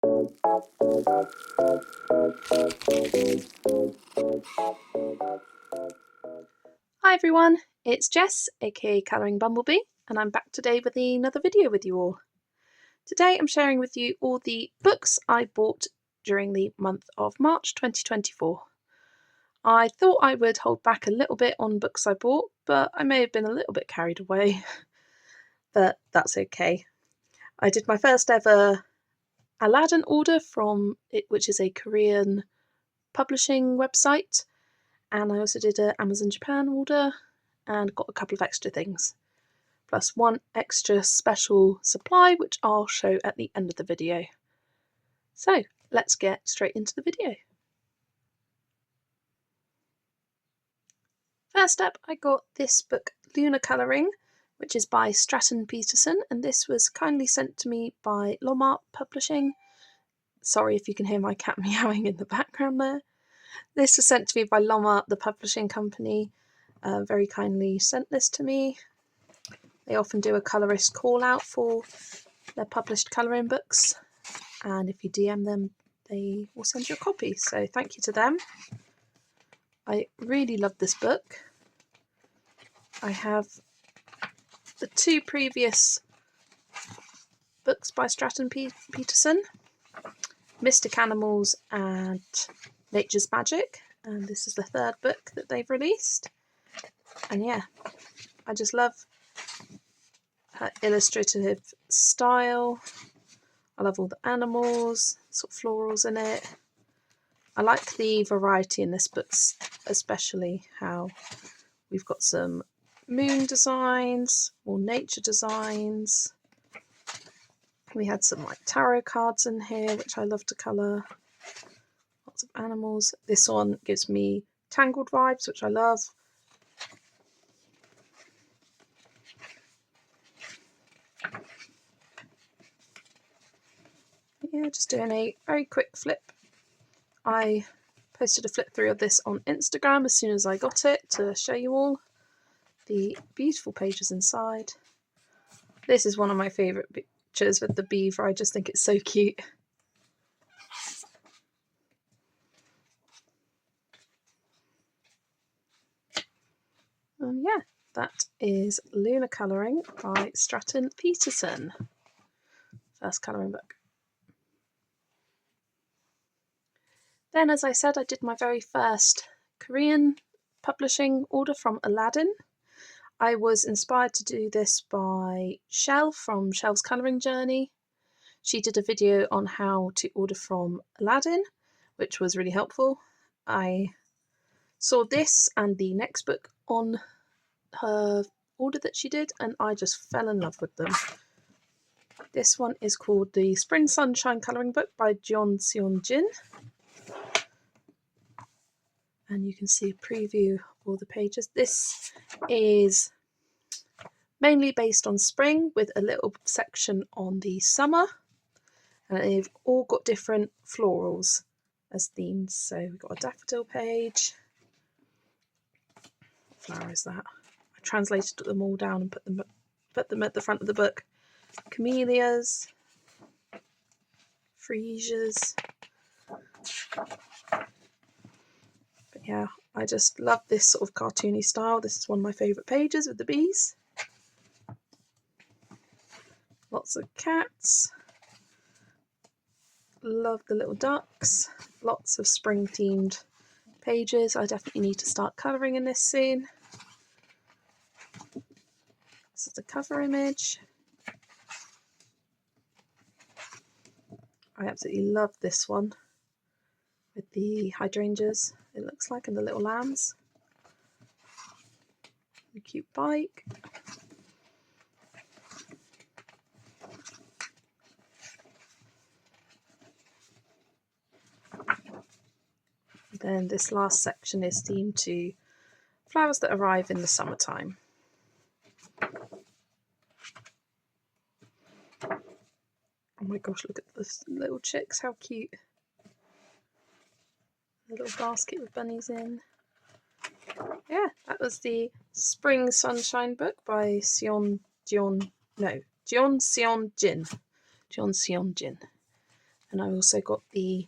Hi everyone, it's Jess, aka Colouring Bumblebee, and I'm back today with another video with you all. Today I'm sharing with you all the books I bought during the month of March 2024. I thought I would hold back a little bit on books I bought, but I may have been a little bit carried away, but that's okay. I did my first ever Aladdin order from it, which is a Korean publishing website, and I also did an Amazon Japan order and got a couple of extra things, plus one extra special supply which I'll show at the end of the video. So let's get straight into the video. First up, I got this book, Lunar Colouring, which is by Stratton Peterson, and this was kindly sent to me by Lomart Publishing. Sorry if you can hear my cat meowing in the background there. This was sent to me by Lomart, the publishing company. Very kindly sent this to me. They often do a colourist call out for their published colouring books, and if you DM them, they will send you a copy. So thank you to them. I really love this book. I have the two previous books by Stratton Peterson, Mystic Animals and Nature's Magic, and this is the third book that they've released. And yeah, I just love her illustrative style. I love all the animals, sort of florals in it. I like the variety in this book, especially how we've got some moon designs or nature designs. We had some like tarot cards in here, which I love to colour. Lots of animals. This one gives me Tangled vibes, which I love. Yeah, just doing a very quick flip. I posted a flip through of this on Instagram as soon as I got it to show you all the beautiful pages inside. This is one of my favourite pictures with the beaver. I just think it's so cute. And yeah, that is Lunar Colouring by Stratton Peterson. First colouring book. Then, as I said, I did my very first Korean publishing order from Aladdin. I was inspired to do this by Shell from Shell's Colouring Journey. She did a video on how to order from Aladdin, which was really helpful. I saw this and the next book on her order that she did, and I just fell in love with them. This one is called the Spring Sunshine Colouring Book by Jeon Seon Jin. And you can see a preview of all the pages. This is mainly based on spring with a little section on the summer. And they've all got different florals as themes. So we've got a daffodil page. What flower is that? I translated them all down and put them at the front of the book. Camellias, freesias. But yeah, I just love this sort of cartoony style. This is one of my favourite pages with the bees. Lots of cats. Love the little ducks. Lots of spring themed pages. I definitely need to start colouring in this soon. This is the cover image. I absolutely love this one with the hydrangeas, it looks like, and the little lambs. A cute bike. Then this last section is themed to flowers that arrive in the summertime. Oh my gosh, look at the little chicks, how cute. A little basket with bunnies in. Yeah, that was the Spring Sunshine book by Jeon Seon Jin. Jeon Seon Jin. And I also got the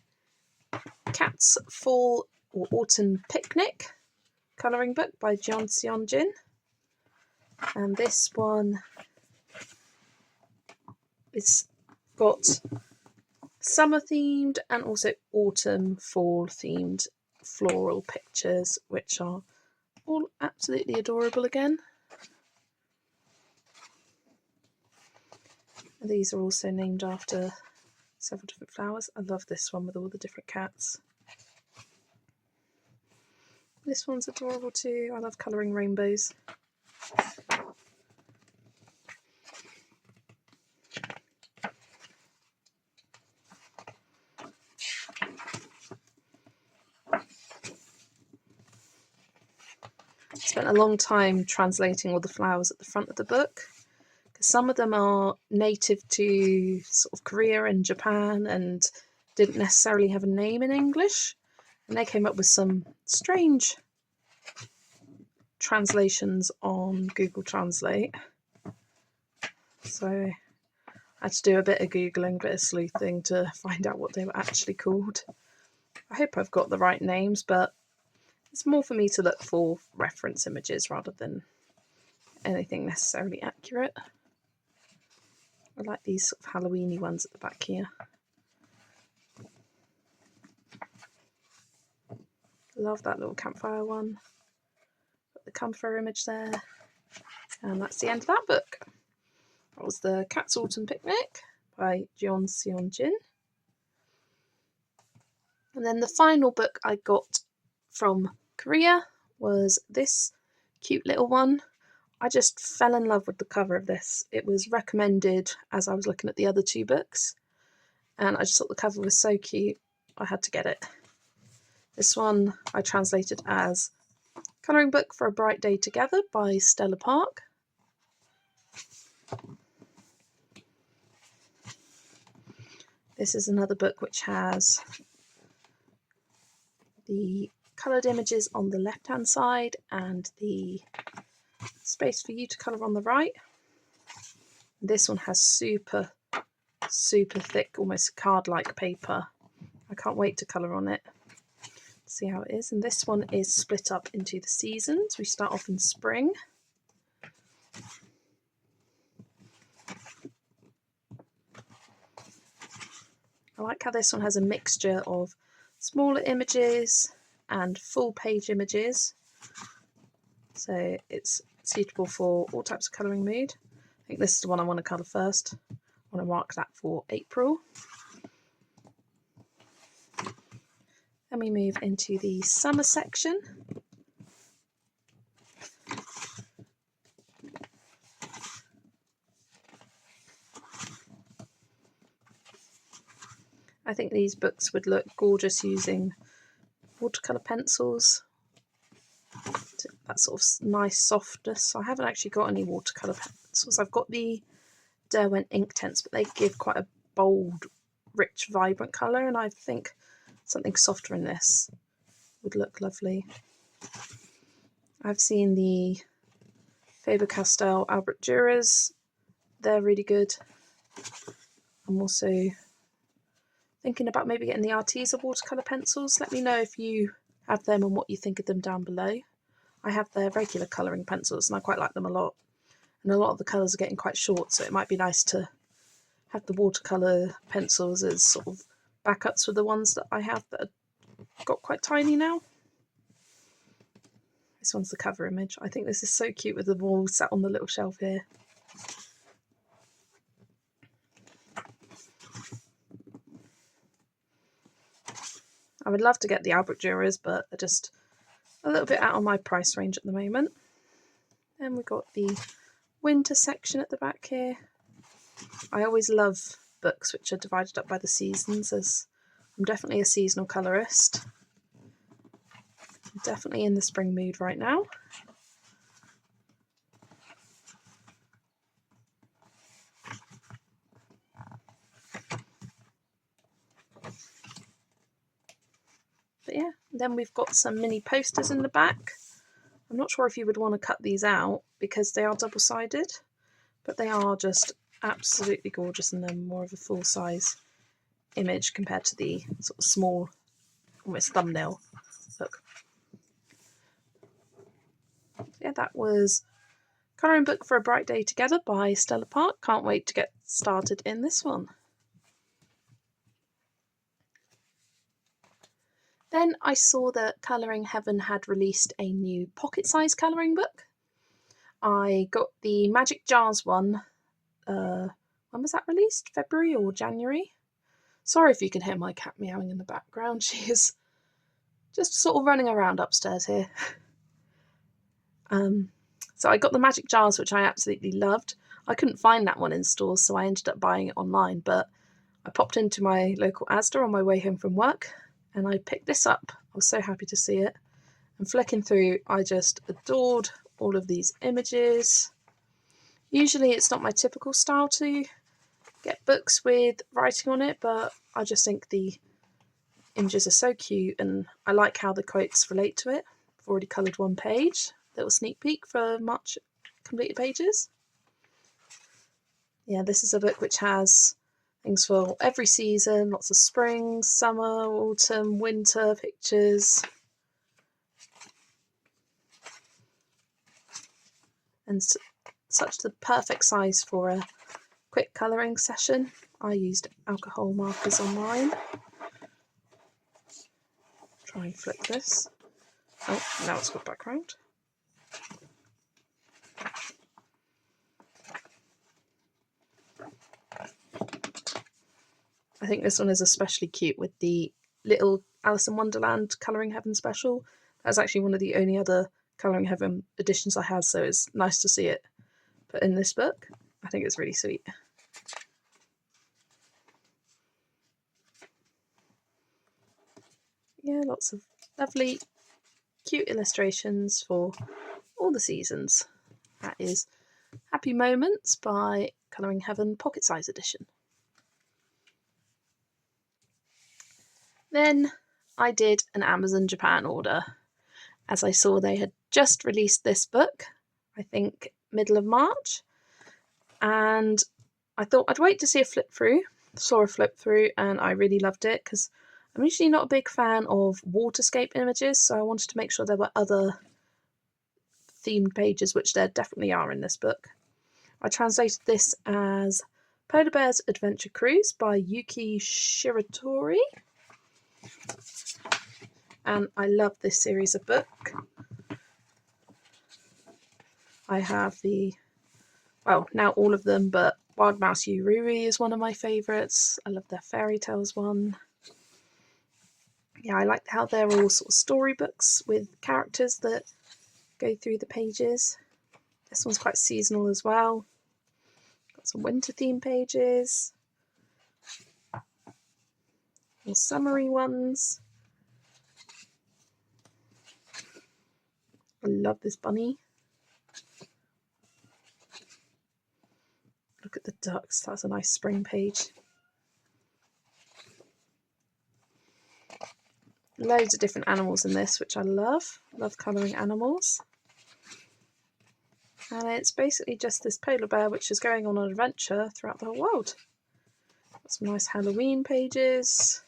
Cat's Fall or Autumn Picnic colouring book by Jeon Seon-jin. And this one is got summer themed and also autumn fall themed floral pictures, which are all absolutely adorable again. These are also named after several different flowers. I love this one with all the different cats. This one's adorable too. I love colouring rainbows. I spent a long time translating all the flowers at the front of the book, because some of them are native to sort of Korea and Japan and didn't necessarily have a name in English, and they came up with some strange translations on Google Translate. So I had to do a bit of Googling, a bit of sleuthing to find out what they were actually called. I hope I've got the right names, but it's more for me to look for reference images rather than anything necessarily accurate. I like these sort of Halloween-y ones at the back here. Love that little campfire one. Got the campfire image there. And that's the end of that book. That was the Cat's Autumn Picnic by Jeon Seon-jin. And then the final book I got from Korea was this cute little one. I just fell in love with the cover of this. It was recommended as I was looking at the other two books, and I just thought the cover was so cute, I had to get it. This one I translated as Colouring Book for a Bright Day Together by Stella Park. This is another book which has the coloured images on the left hand side and the space for you to colour on the right. This one has super thick, almost card-like paper. I can't wait to colour on it, see how it is. And this one is split up into the seasons. We start off in spring. I like how this one has a mixture of smaller images and full page images, so it's suitable for all types of colouring mood. I think this is the one I want to colour first. I want to mark that for April. Then we move into the summer section. I think these books would look gorgeous using watercolour pencils. That sort of nice softness. I haven't actually got any watercolour pencils. I've got the Derwent Inktense, but they give quite a bold, rich, vibrant colour, and I think something softer in this would look lovely. I've seen the Faber-Castell Albrecht Dürer. They're really good. I'm also thinking about maybe getting the Arteza watercolour pencils. Let me know if you have them and what you think of them down below. I have their regular colouring pencils and I quite like them a lot. And a lot of the colours are getting quite short, so it might be nice to have the watercolour pencils as sort of backups for the ones that I have that are got quite tiny now. This one's the cover image. I think this is so cute with the wall sat on the little shelf here. I would love to get the Albrecht Dürers, but they're just a little bit out of my price range at the moment. Then we've got the winter section at the back here. I always love books which are divided up by the seasons, as I'm definitely a seasonal colourist. I'm definitely in the spring mood right now. But yeah, then we've got some mini posters in the back. I'm not sure if you would want to cut these out because they are double-sided, but they are just absolutely gorgeous and they're more of a full-size image compared to the sort of small, almost thumbnail book. Yeah, that was Colouring Book for a Bright Day Together by Stella Park. Can't wait to get started in this one. Then I saw that Colouring Heaven had released a new pocket-sized colouring book. I got the Magic Jars one. When was that released? February or January? Sorry if you can hear my cat meowing in the background. She is just sort of running around upstairs here. So I got the Magic Jars, which I absolutely loved. I couldn't find that one in stores, so I ended up buying it online, but I popped into my local Asda on my way home from work, and I picked this up. I was so happy to see it. And flicking through, I just adored all of these images. Usually it's not my typical style to get books with writing on it, but I just think the images are so cute, and I like how the quotes relate to it. I've already coloured one page, little sneak peek for March completed pages. Yeah, this is a book which has things for every season, lots of spring, summer, autumn, winter pictures. And such the perfect size for a quick colouring session. I used alcohol markers on mine. Try and flip this. Oh, now it's got background. I think this one is especially cute with the little Alice in Wonderland Colouring Heaven special. That's actually one of the only other Colouring Heaven editions I have, so it's nice to see it put in this book. I think it's really sweet. Yeah, lots of lovely, cute illustrations for all the seasons. That is Happy Moments by Colouring Heaven Pocket Size Edition. Then I did an Amazon Japan order, as I saw they had just released this book, I think middle of March, and I thought I'd wait to see a flip through. Saw a flip through and I really loved it, because I'm usually not a big fan of waterscape images, so I wanted to make sure there were other themed pages, which there definitely are in this book. I translated this as Polar Bear's Adventure Cruise by Yuki Shiratori. And I love this series of book. I have now all of them, but Wild Mouse Ururi is one of my favourites. I love their fairy tales one. Yeah, I like how they're all sort of storybooks with characters that go through the pages. This one's quite seasonal as well. Got some winter theme pages. More summery ones. I love this bunny. Look at the ducks, that's a nice spring page. Loads of different animals in this, which I love. Love colouring animals. And it's basically just this polar bear which is going on an adventure throughout the whole world. Got some nice Halloween pages.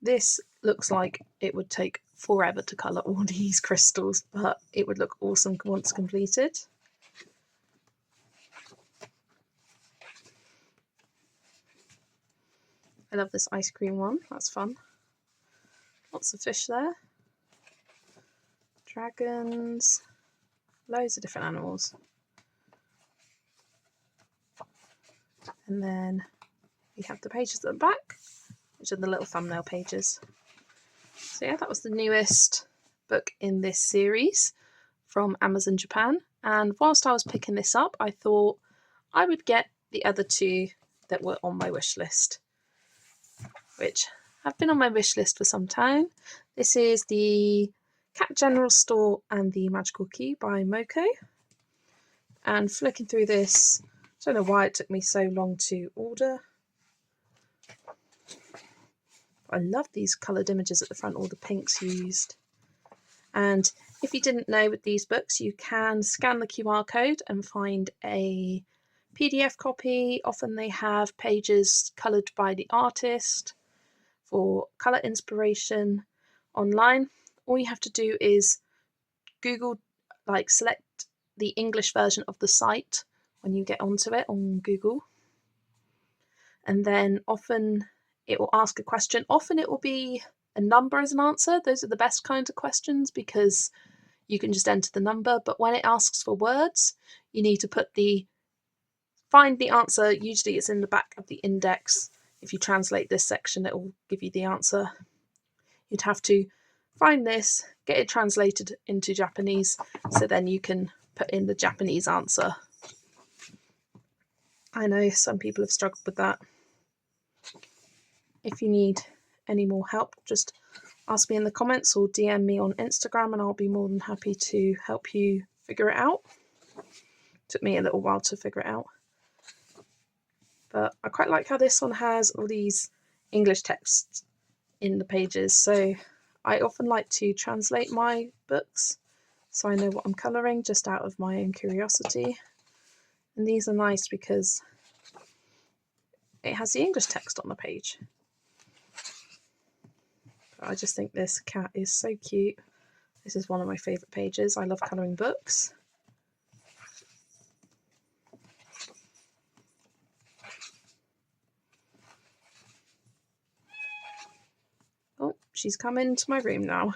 This looks like it would take forever to colour all these crystals, but it would look awesome once completed. I love this ice cream one, that's fun. Lots of fish there. Dragons. Loads of different animals. And then we have the pages at the back, which are the little thumbnail pages. So yeah, that was the newest book in this series from Amazon Japan. And whilst I was picking this up, I thought I would get the other two that were on my wish list, which have been on my wish list for some time. This is the Cat General Store and the Magical Key by Moko. And flicking through this, I don't know why it took me so long to order. I love these coloured images at the front, all the pinks used. And if you didn't know, with these books you can scan the QR code and find a PDF copy. Often they have pages coloured by the artist for colour inspiration online. All you have to do is Google, select the English version of the site when you get onto it on Google. And then often it will ask a question. Often it will be a number as an answer. Those are the best kinds of questions because you can just enter the number. But when it asks for words, you need to find the answer. Usually it's in the back of the index. If you translate this section, it will give you the answer. You'd have to find this, get it translated into Japanese, so then you can put in the Japanese answer. I know some people have struggled with that. If you need any more help, just ask me in the comments or DM me on Instagram and I'll be more than happy to help you figure it out. It took me a little while to figure it out. But I quite like how this one has all these English texts in the pages. So I often like to translate my books so I know what I'm colouring just out of my own curiosity. And these are nice because it has the English text on the page. But I just think this cat is so cute. This is one of my favourite pages. I love colouring books. Oh, she's come into my room now.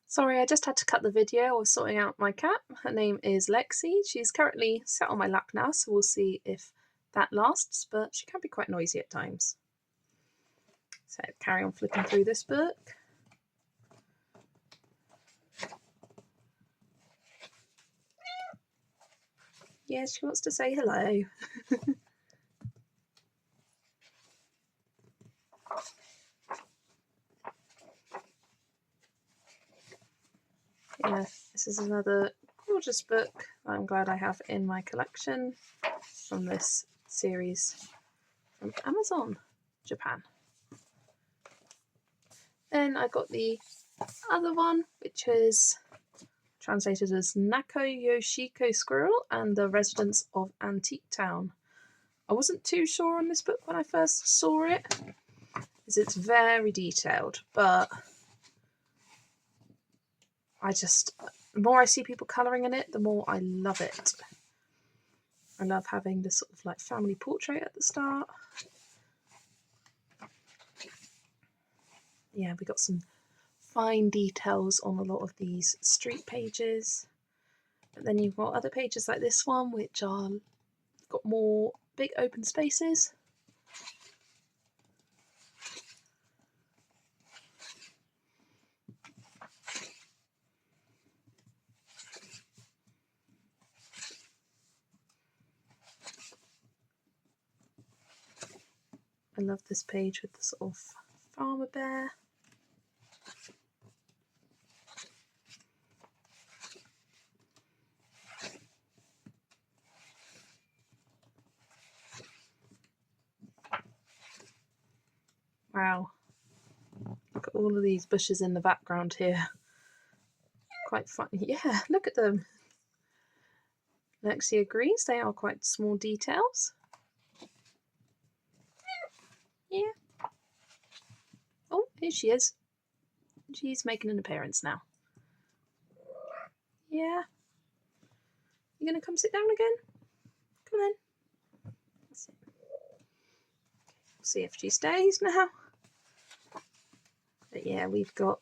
Sorry, I just had to cut the video. I was sorting out my cat. Her name is Lexi. She's currently sat on my lap now, so we'll see if that lasts, but she can be quite noisy at times. So carry on flipping through this book. Yeah, she wants to say hello. Yeah, this is another gorgeous book that I'm glad I have in my collection from this series from Amazon Japan. Then I got the other one, which is translated as Nako Yoshiko Squirrel and the Residents of Antique Town. I wasn't too sure on this book when I first saw it, as it's very detailed, but the more I see people colouring in it, the more I love it. I love having this sort of like family portrait at the start. Yeah, we got some fine details on a lot of these street pages. But then you've got other pages like this one, which are got more big open spaces. I love this page with the sort of farmer bear. Wow, look at all of these bushes in the background here. Quite funny. Yeah, look at them. Lexi agrees, they are quite small details. Yeah. Oh, here she is. She's making an appearance now. Yeah. You gonna come sit down again? Come on. See if she stays now. But yeah, we've got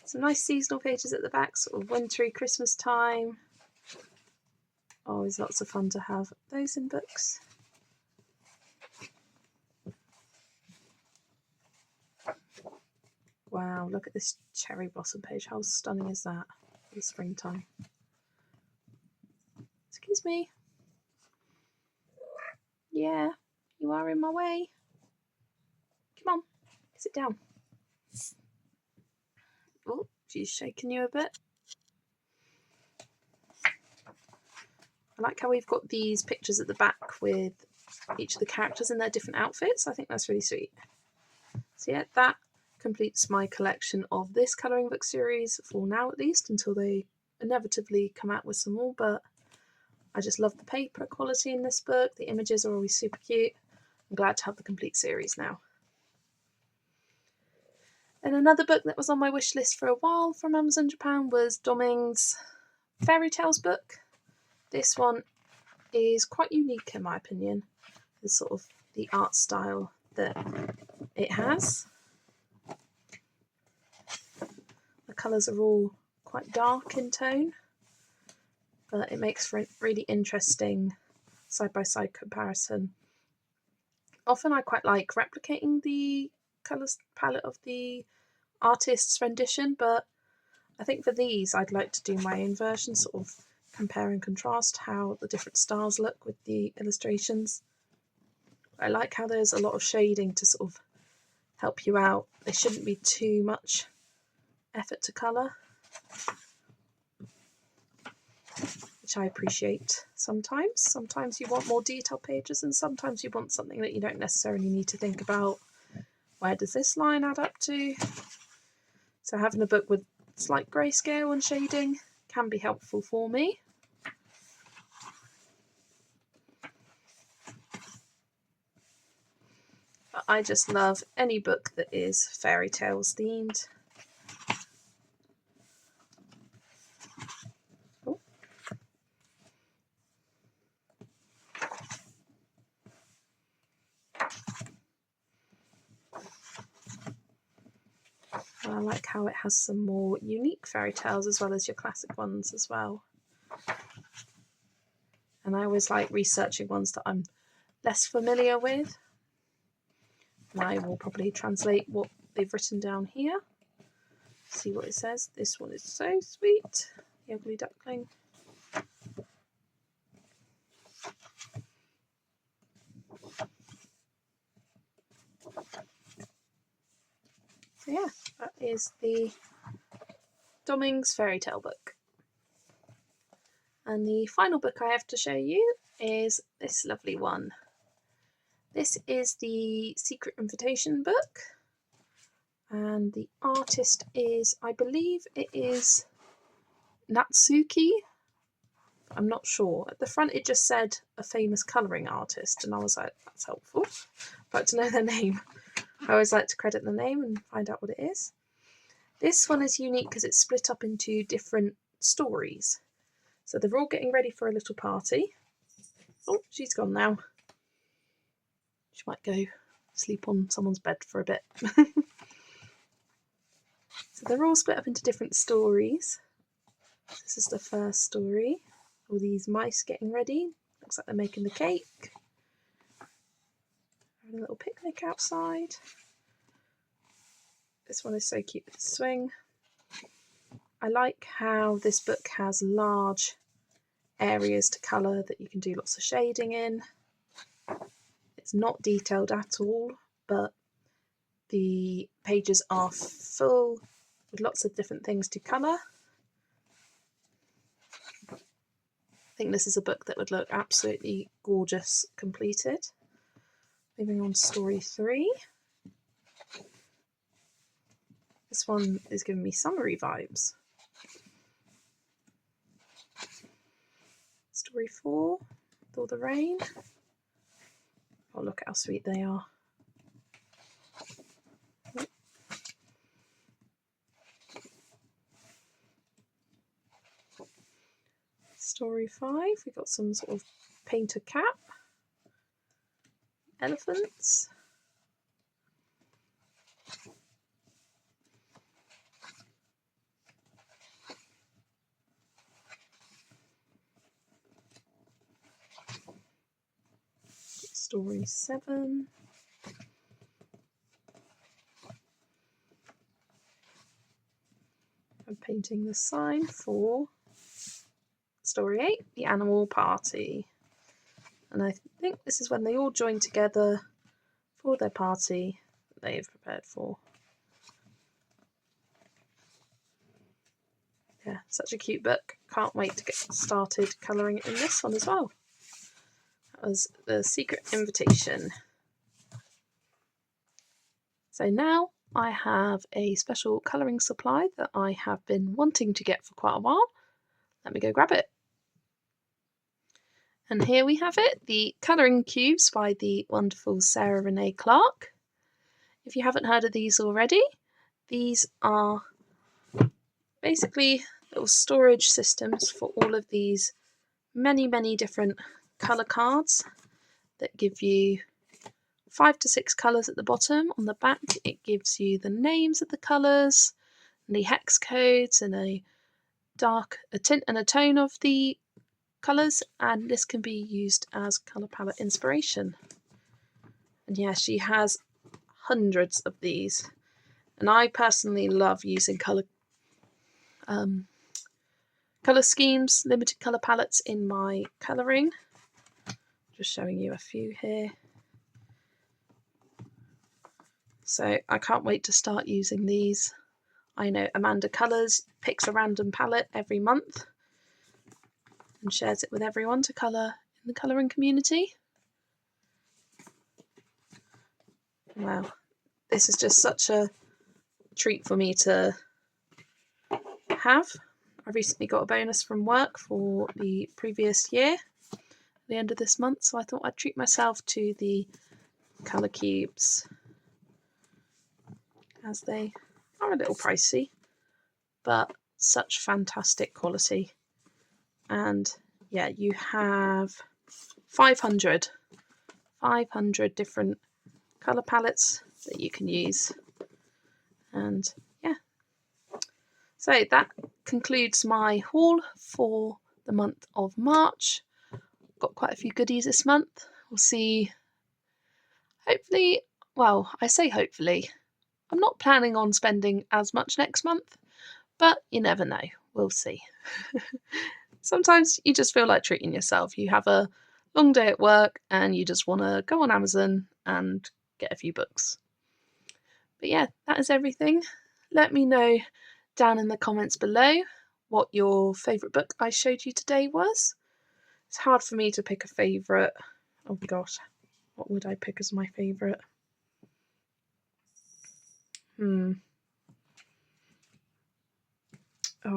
some nice seasonal pages at the back, sort of wintry Christmas time. Always lots of fun to have those in books. Wow, look at this cherry blossom page. How stunning is that in springtime? Excuse me. Yeah, you are in my way. Come on, sit down. Oh, she's shaking you a bit. I like how we've got these pictures at the back with each of the characters in their different outfits. I think that's really sweet. So yeah, that completes my collection of this colouring book series for now, at least, until they inevitably come out with some more, but I just love the paper quality in this book. The images are always super cute. I'm glad to have the complete series now. And another book that was on my wish list for a while from Amazon Japan was Doming's Fairy Tales book. This one is quite unique in my opinion, the sort of the art style that it has. The colours are all quite dark in tone, but it makes for a really interesting side-by-side comparison. Often I quite like replicating the colours palette of the artist's rendition, but I think for these I'd like to do my own version, sort of compare and contrast how the different styles look with the illustrations. I like how there's a lot of shading to sort of help you out. There shouldn't be too much effort to colour, which I appreciate sometimes. Sometimes you want more detailed pages, and sometimes you want something that you don't necessarily need to think about. Where does this line add up to? So having a book with slight grayscale and shading can be helpful for me. But I just love any book that is fairy tales themed. Oh. I like how it has some more unique fairy tales as well as your classic ones as well. And I always like researching ones that I'm less familiar with. And I will probably translate what they've written down here. See what it says. This one is so sweet. The Ugly Duckling. So yeah, that is the Doming's Fairy Tale book. And the final book I have to show you is this lovely one. This is the Secret Invitation book, and the artist is, I believe it is Natsuki. I'm not sure. At the front it just said a famous colouring artist, and I was like, that's helpful. I'd like to know their name. I always like to credit the name and find out what it is. This one is unique because it's split up into different stories. So they're all getting ready for a little party. Oh, she's gone now. She might go sleep on someone's bed for a bit. So they're all split up into different stories. This is the first story. All these mice getting ready. Looks like they're making the cake. Having a little picnic outside. This one is so cute with the swing. I like how this book has large areas to colour that you can do lots of shading in. It's not detailed at all, but the pages are full with lots of different things to colour. I think this is a book that would look absolutely gorgeous completed. Moving on to story 3. This one is giving me summery vibes. Story 4, with all the rain. Oh, look at how sweet they are. Story 5, we've got some sort of painter cap, elephants. Story 7. I'm painting the sign for story 8, the animal party. And I think this is when they all join together for their party that they've prepared for. Yeah, such a cute book. Can't wait to get started colouring in this one as well. That was The Secret Invitation. So now I have a special colouring supply that I have been wanting to get for quite a while. let me go grab it. And here we have it, the Colouring Cubes by the wonderful Sarah Renee Clark. If you haven't heard of these already, these are basically little storage systems for all of these many different colour cards that give you 5 to 6 colours at the bottom. On the back it gives you the names of the colours, and the hex codes, and a tint and a tone of the colours, and this can be used as colour palette inspiration. And yeah, she has hundreds of these, and I personally love using colour schemes, limited colour palettes in my colouring. Just showing you a few here. So I can't wait to start using these. I know Amanda Colours picks a random palette every month and shares it with everyone to colour in the colouring community. Wow, this is just such a treat for me to have. I recently got a bonus from work for the previous year at the end of this month, so I thought I'd treat myself to the colour cubes, as they are a little pricey, but such fantastic quality. And yeah, you have 500 different colour palettes that you can use. And yeah, so that concludes my haul for the month of March. Got quite a few goodies this month. We'll see, hopefully, well, I say hopefully, I'm not planning on spending as much next month, but you never know, we'll see. Sometimes you just feel like treating yourself. You have a long day at work and you just want to go on Amazon and get a few books. But yeah, that is everything. Let me know down in the comments below what your favourite book I showed you today was. It's hard for me to pick a favourite. Oh gosh, what would I pick as my favourite? Oh,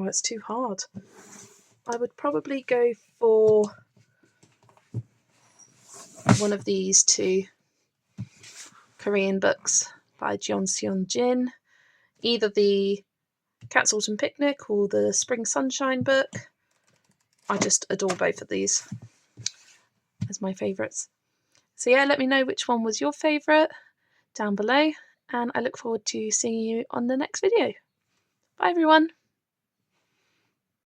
it's too hard. I would probably go for one of these two Korean books by Jeon Seon Jin, either the Cat's Autumn Picnic or the Spring Sunshine book. I just adore both of these as my favourites. So yeah, let me know which one was your favourite down below, and I look forward to seeing you on the next video. Bye everyone!